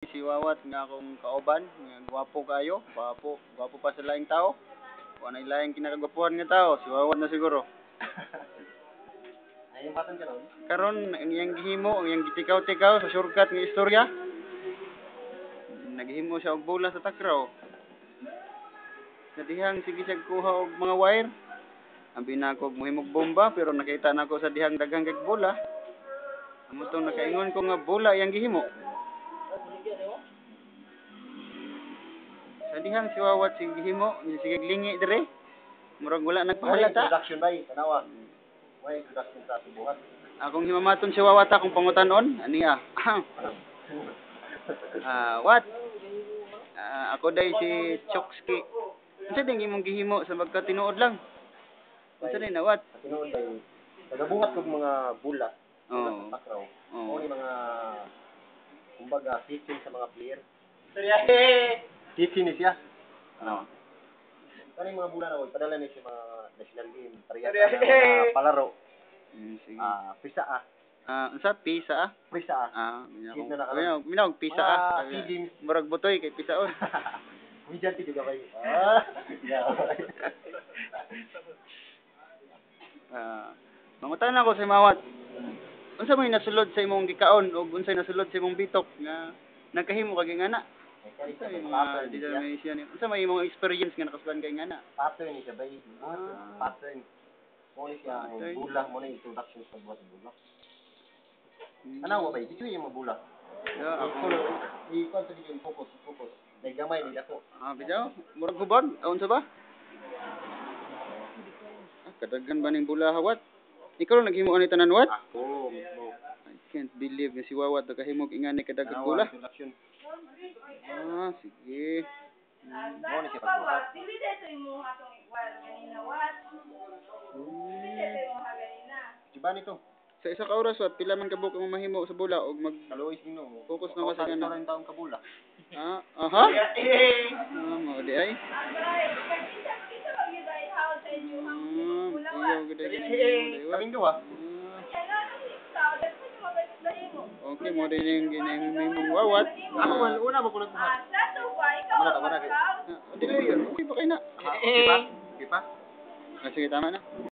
Si Wawat nga akong kauban, nga gwapo kayo, gwapo pa sa laing tao. Kung ano laing kinakagwapuhan nga tao, si Wawat na siguro. Ayun batan ka ron? Karon ang iyang gihimo, ang iyang gitikaw-tikaw sa shortcut nga istorya. Naghimo siya og bola sa takraw. Sa dihang sige siya kuha og mga wire. Ambi na ako muhimog bomba pero nakita na ako sa dihang daghang kag bola. Amo tong nakaingon ko nga bola iyang gihimo. Sa dihang si Wawat si gihimo, sige lingi dire. Murag wala nagpahalata. Introduction ba tanawa? May introduction sa subuhat. Akong himamaton si Wawat akong pangutan-on, aniya. What? Ako day si Chokski. Unsa din imong gihimo sa magkatinuod lang? Unsa din na what? Tinuod day. Nagabuhat kog mga bula. Oo. Takraw. Oo. Mga kumbaga teaching sa mga player. Seryoso. Teaching ni siya. Ano? Kani mga bula na padala ni sa mga national game, pareha Seryoso. mga palaro. Sige. Pisa Unsa pisa? Pisa Minawag. Gid na nakaroon. Minawag pisa. Sea Games. Murag butoy kay pisaon. Wijan ti juga bay. Mangutan ako sa Mawat. Unsa may nasulod sa imong gikaon o unsay nasulod sa imong bitok nga nagkahimo kag ingana? Unsa may mga determination ni? Unsa may imong experience nga nakasuban kay ingana? Pattern ni siya bay. Pattern. Mo ni siya Pattern. bula mo ni introduction sa buhat bula. Ano ba bay? Dito yung bula. Ako Ikon sa digin focus. May gamay ni dako. bitaw, murag hubag, unsa ba? Kadaghan ba ning bula hawat? Ikaw lang naghimo ani tanan wat? Ako mismo. I can't believe nga si Wawat nakahimo og ingani kadaghan bula. Introduction. Sige. Mo ni siya pagbuhat. Diba nito? Sa isa ka oras wat pila man ka buok ang mahimo sa bula og mag Kaloy sino? focus na ka sa Ano gana. rin taong kabula? Aha. Mao di ay. Iyo gid ay. Kaming duha. Okay, mo din yung ginahimong Wawat. Ako man una ba ko nagbuhat? Wala. Dili yun. Okay pa kay na. Kipa? Sige, tama na.